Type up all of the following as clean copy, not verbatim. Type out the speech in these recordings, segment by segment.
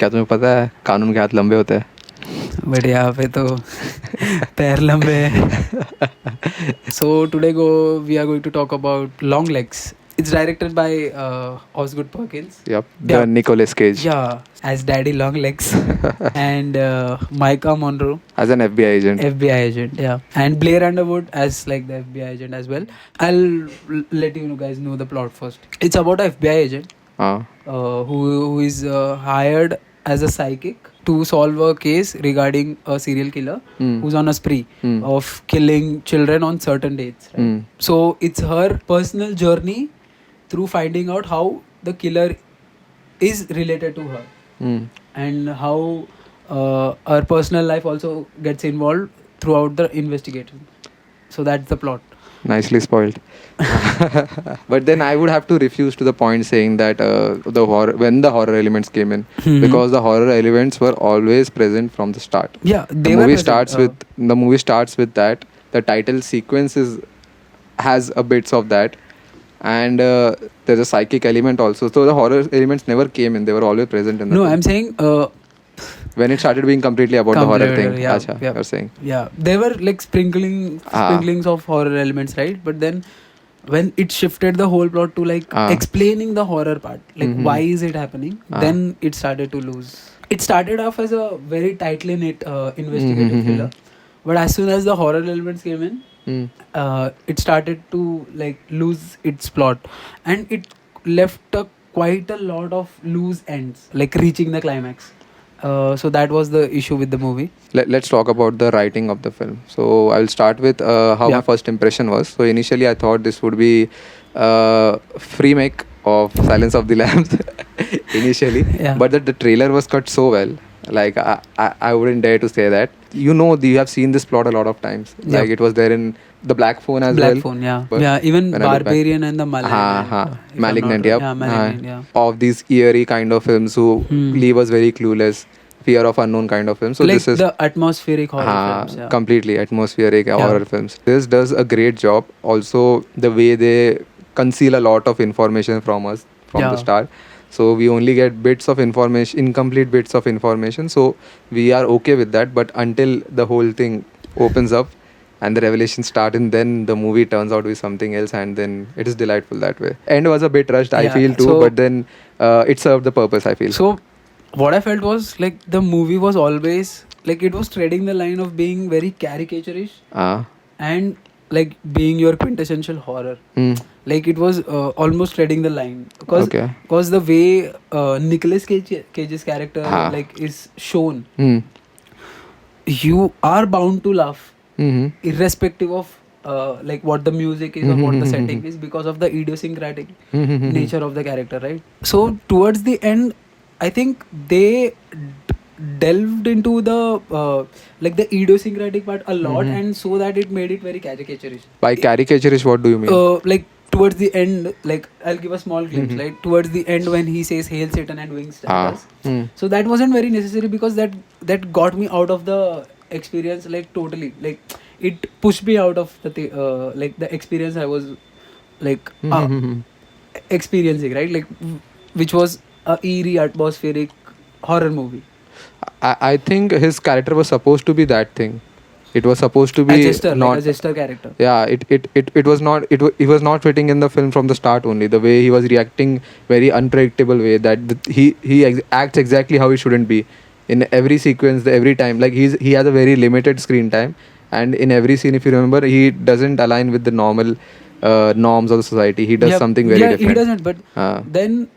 क्या तुम्हें पता है कानून के हाथ लंबे होते हैं? बट यहाँ पे तो पैर लंबे हैं. So today we are going to talk about Long Legs. It's directed by Osgood Perkins. Yep, Yeah. the Nicolas Cage Yeah, as Daddy Long Legs. And Micah Monroe, as an FBI agent. FBI agent. Yeah, and Blair Underwood as like the FBI agent as well. I'll let you guys know the plot first. It's about a FBI agent Uh, who is hired as a psychic to solve a case regarding a serial killer Hmm. who's on a spree Hmm. of killing children on certain dates. Right? Hmm. So it's her personal journey through finding out how the killer is related to her Hmm. and how her personal life also gets involved throughout the investigation. So that's the plot. Nicely spoiled. But then I would have to refuse to the point saying that when the horror elements came in, because the horror elements were always present from the start. Yeah, they The were movie present, starts with that. The title sequence has a bits of that, and there's a psychic element also. So the horror elements never came in; they were always present in the No, film. I'm saying When it started being completely about the horror thing. Yeah, Acha, yeah. you're saying. Yeah, they were like sprinklings of horror elements, right? But then when it shifted the whole plot to like explaining the horror part, like why is it happening, then it started to lose. It started off as a very tightly knit investigative thriller, but as soon as the horror elements came in, it started to like lose its plot, and it left quite a lot of loose ends, like reaching the climax. So that was the issue with the movie. Let's talk about the writing of the film. So I'll start with how my first impression was. So initially I thought this would be free make of Silence of the Lambs initially. Yeah. But the trailer was cut so well. Like I wouldn't dare to say that. You have seen this plot a lot of times. Yeah. Like it was there in The Black Phone as Black well. Phone, yeah. But Yeah, even when I look back- Barbarian and the Malignant. if I'm Malignant, not yep. wrong. Yeah, Malignant, yeah. Of these eerie kind of films who leave us very clueless, fear of unknown kind of films. So like this is the atmospheric horror films. Yeah. completely atmospheric horror films. This does a great job. Also, the way they conceal a lot of information from us from the start. So we only get bits of information, incomplete bits of information. So we are okay with that. But until the whole thing opens up and the revelations start, and then the movie turns out to be something else, and then it is delightful that way. End was a bit rushed, I feel too, but then it served the purpose, I feel. So what I felt was like the movie was always like it was treading the line of being very caricaturish and like being your quintessential horror. Like it was almost treading the line because the way Nicolas Cage's character like is shown, you are bound to laugh irrespective of like what the music is or what the setting is, because of the idiosyncratic nature of the character, right? So towards the end, I think they delved into the like the idiosyncratic part a lot, and so that it made it very caricaturish. By caricaturish, what do you mean? Like towards the end, like I'll give a small glimpse, like towards the end when he says "Hail Satan" and "Wings Stars," so that wasn't very necessary because that got me out of the experience like totally. Like it pushed me out of the like the experience I was like experiencing, right? Like which was a eerie atmospheric horror movie. I think his character was supposed to be that thing. It was supposed to be a jester, not like a jester character. Yeah, it was not it was not fitting in the film from the start only. The way he was reacting, very unpredictable way, that he acts exactly how he shouldn't be in every sequence, every time. Like he has a very limited screen time, and in every scene, if you remember, he doesn't align with the normal norms of the society. He does something very different. He doesn't. But then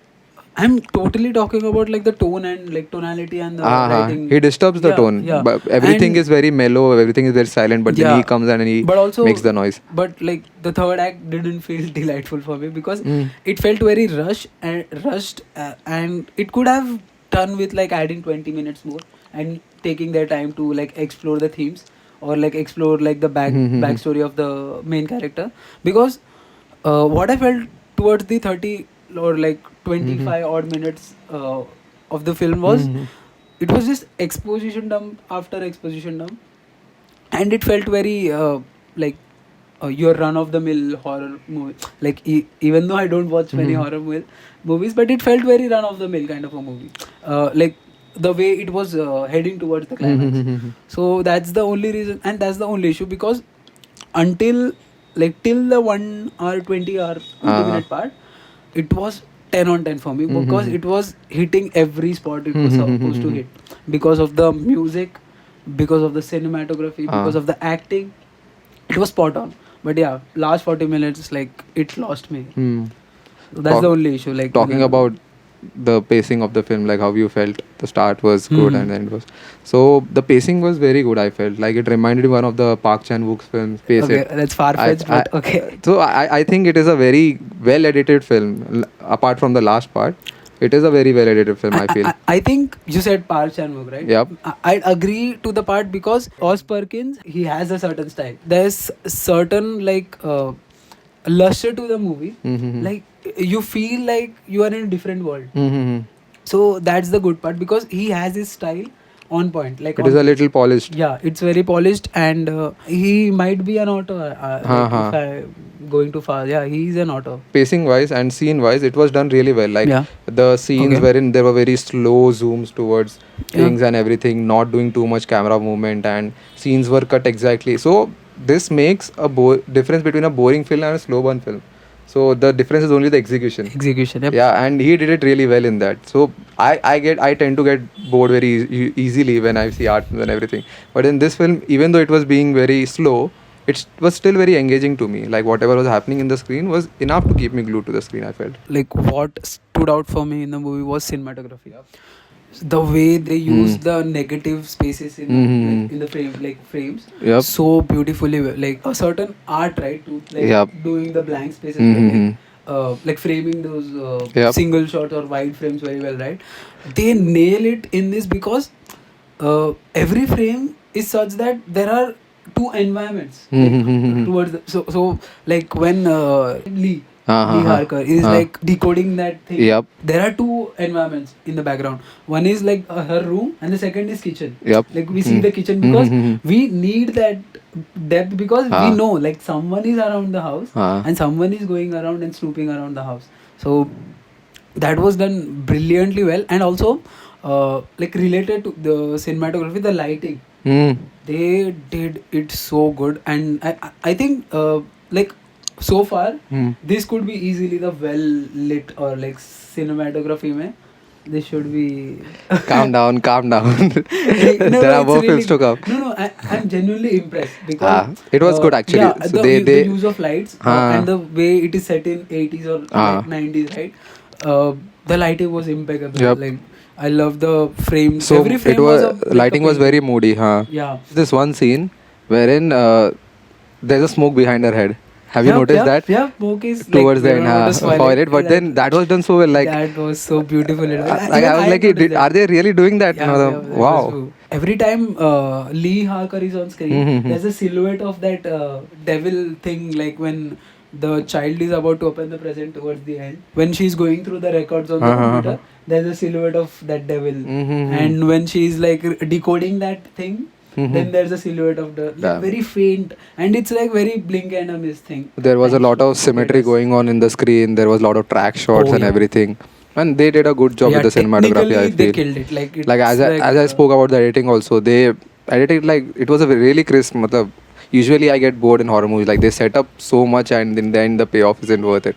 I'm totally talking about like the tone and like tonality and the writing. He disturbs the tone. Yeah. But everything is very mellow, everything is very silent, but then he comes and he makes the noise. But like the third act didn't feel delightful for me because it felt very rushed, and it could have done with like adding 20 minutes more and taking their time to like explore the themes or like explore like the backstory of the main character. Because what I felt towards the 30 or like 25 odd minutes of the film was it was just exposition dump after exposition dump, and it felt very like your run of the mill horror movie. Like even though I don't watch many horror movies, but it felt very run of the mill kind of a movie. Like the way it was heading towards the climax. So that's the only reason, and that's the only issue, because until like till the 1 hour 20 minute part, it was 10 on 10 for me, because it was hitting every spot it was supposed to hit, because of the music, because of the cinematography, because of the acting. It was spot on. But yeah, last 40 minutes, like, it lost me. So that's the only issue. Like, talking about the pacing of the film, like how you felt the start was good and the end was, so the pacing was very good. I felt like it reminded me one of the Park Chan-wook's films, Pace Okay, It. that's far-fetched, but okay. So I think it is a very well edited film. Apart from the last part, it is a very well edited film, I feel. I think you said Park Chan-wook, right? Yep. I'd agree to the part, because Oz Perkins, he has a certain style. There's certain like luster to the movie. Like, you feel like you are in a different world. So that's the good part, because he has his style on point. Like, It is a little polished. yeah, it's very polished, and he might be an author. If I going too far, yeah, he's an author. Pacing wise and scene wise, it was done really well. Like Yeah. the scenes Okay. wherein there were very slow zooms towards Yeah. things and everything, not doing too much camera movement, and scenes were cut exactly. So this makes a difference between a boring film and a slow burn film. So the difference is only the execution. Execution. Yep. Yeah, and he did it really well in that. So I tend to get bored very easily when I see art films and everything. But in this film, even though it was being very slow, it was still very engaging to me. Like whatever was happening in the screen was enough to keep me glued to the screen, I felt. Like, what stood out for me in the movie was cinematography. The way they use the negative spaces in like, in the frame, like frames, so beautifully, like a certain art, right, to like doing the blank spaces, like framing those single shots or wide frames very well, right? They nail it in this, because every frame is such that there are two environments, like, towards the, so like when Lee Harker is like decoding that thing. There are two environments in the background. One is like her room, and the second is kitchen. Like, we see the kitchen, because we need that depth, because we know like someone is around the house and someone is going around and snooping around the house. So that was done brilliantly well, and also like related to the cinematography, the lighting. They did it so good, and I think like, so far this could be easily the well lit, or like cinematography mein this should be Calm down. There are more films to come. No, I'm genuinely impressed, because it was good actually. yeah, So the use of lights and the way it is set in 80s or like 90s, right? The lighting was impeccable. Like, I love the frames. So every frame it was like, lighting was very moody, Yeah. This one scene wherein there's a smoke behind her head. Have you noticed that? Yeah, smoke is Towards like, the end, spoil it. But then that was done so well. Like, that was so beautiful. like I was like, are they really doing that? Wow. Every time Lee Harker is on screen, there's a silhouette of that devil thing, like when the child is about to open the present towards the end. When she's going through the records on the computer, there's a silhouette of that devil. And when she's like decoding that thing, then there's a silhouette of the very faint, and it's like very blink and a miss thing. There was a lot of symmetry going on in the screen. There was a lot of track shots and everything. And they did a good job with the cinematography, I feel. They killed it. Like as I spoke about the editing also, they edited like it was a really crisp. Usually I get bored in horror movies. Like, they set up so much and in the end the payoff isn't worth it.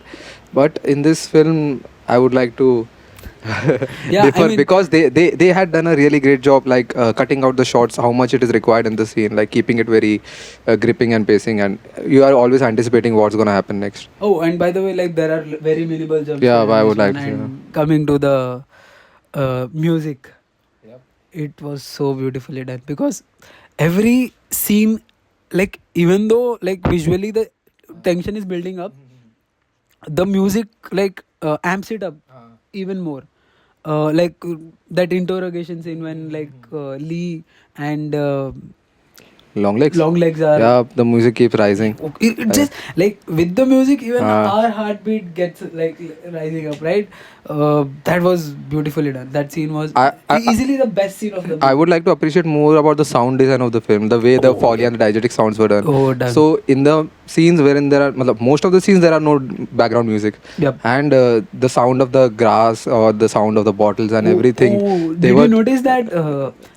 But in this film, I would like to differ, because they had done a really great job, like cutting out the shots, how much it is required in the scene, like keeping it very gripping and pacing, and you are always anticipating what's gonna happen next. Oh, and by the way, like, there are very minimal jumps. Yeah, I would like to. And coming to the music, it was so beautifully done, because every scene, like, even though like visually the tension is building up, the music like amps it up even more. Like that interrogation scene when like Lee and Long Legs. Long Legs are. Yeah, the music keeps rising. It just like with the music, even Ah. our heartbeat gets like rising up, right? That was beautifully done. That scene was I easily the best scene of the movie. I would like to appreciate more about the sound design of the film, the way the Foley and the diegetic sounds were done. Oh, done. So in the scenes wherein there are, matlab, most of the scenes there are no background music, Yep. and the sound of the grass or the sound of the bottles and everything. Oh, they did were you notice that?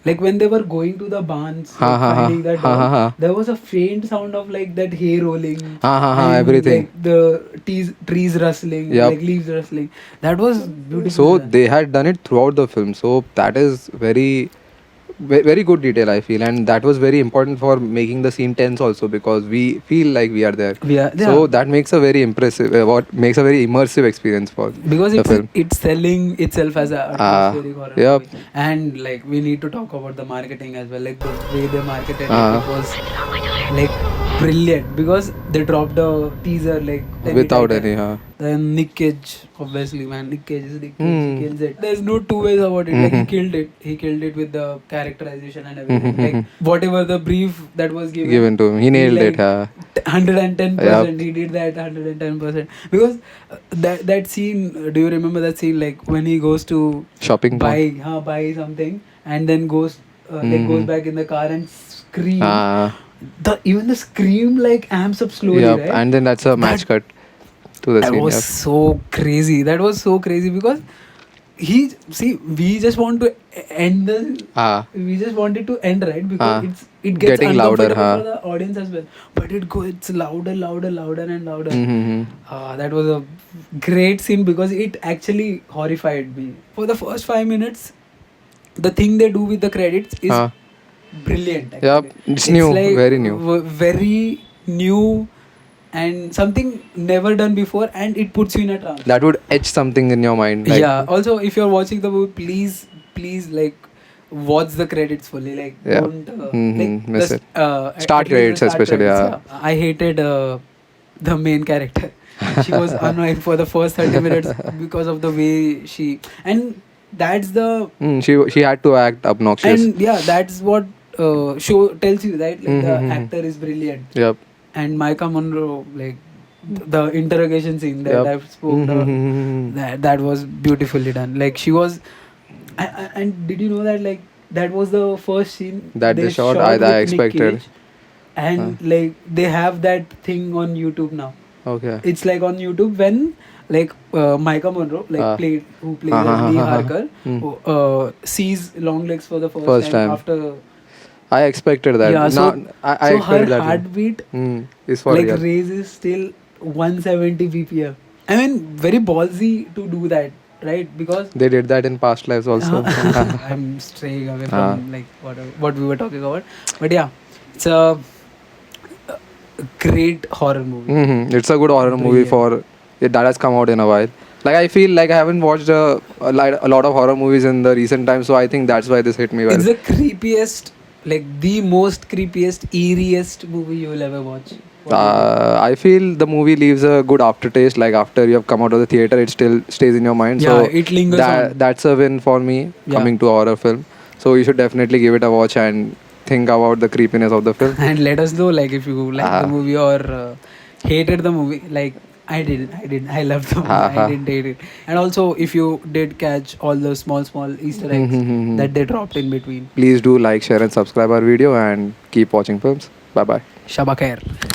Like when they were going to the barns, Ha, like, ha, ha. finding that Ha, ha, doll, ha. there was a faint sound of like that hay rolling. Ha, ha, ha, and, everything. Like the trees rustling, Yup. like leaves rustling. That was beautiful. So done. they had done it throughout the film. So that is very good detail, I feel, and that was very important for making the scene tense also, because we feel like we are there. So that makes a very impressive, what makes a very immersive experience for because the film. it's selling itself as a atmospheric horror Yep. movie. And like we need to talk about the marketing as well, like the way they marketed it was like brilliant, because they dropped a teaser like Without title. any, Then Nick Cage, obviously, man, Nick Cage is Nick Cage. Hmm. He kills it. There's no two ways about it. Like he killed it. He killed it with the characterization and everything. Like whatever the brief that was given to him, he nailed like, it. 110%. Yup. He did that 110%. Because that scene, do you remember that scene? Like when he goes to Shopping mall. buy something and then goes goes back in the car and scream. Ah, Even the scream like amps up slowly, yep. right? And then that's a match cut to the That scene. was Yep. so crazy. That was so crazy because we just want to end the. Ah, We just want it to end, right? Because it gets Getting louder, uncomfortable for the audience as well. But it's louder, and louder. mm-hmm. That was a great scene because it actually horrified me. For the first 5 minutes, the thing they do with the credits is brilliant. Actually. Yep, it's new, like very new. Very new and something never done before, and it puts you in a trance. That would etch something in your mind. Like, Yeah. Also, if you're watching the movie, please, like, watch the credits fully. Like, Yeah. don't like Miss it. at Start least the credits start especially, credits, I hated the main character. She was annoying for the first 30 minutes because of the way and that's the she had to act obnoxious. and yeah, that's what show tells you, right? Like the actor is brilliant. Yep. And Micah Monroe, like the interrogation scene that Yep. I've spoken that was beautifully done. Like she was, and did you know that like that was the first scene That they shot, with I Nick expected. Cage, and like they have that thing on YouTube now. Okay. It's like on YouTube when like Micah Monroe who plays Lee Harker sees Long Legs for the first time after. I expected that. Yeah, so, I so expected her that. heartbeat Is for like real. raises still 170 bpm. I mean, very ballsy to do that, right? Because They did that in past lives also. I'm straying away from like what we were talking about, but yeah, it's a great horror movie. It's a good horror movie that has come out in a while. Like I feel like I haven't watched a lot of horror movies in the recent times, so I think that's why this hit me well. It's the creepiest, like the most creepiest, eeriest movie you will ever watch. I feel the movie leaves a good aftertaste. Like after you have come out of the theater, it still stays in your mind. Yeah, so it lingers on. That's a win for me coming to a horror film. So you should definitely give it a watch and think about the creepiness of the film. And let us know like if you like the movie or hated the movie. Like I didn't. I loved the movie. I didn't hate it. And also if you did catch all the small Easter eggs that they dropped in between. Please do like, share and subscribe our video and keep watching films. Bye bye. Shaba khair.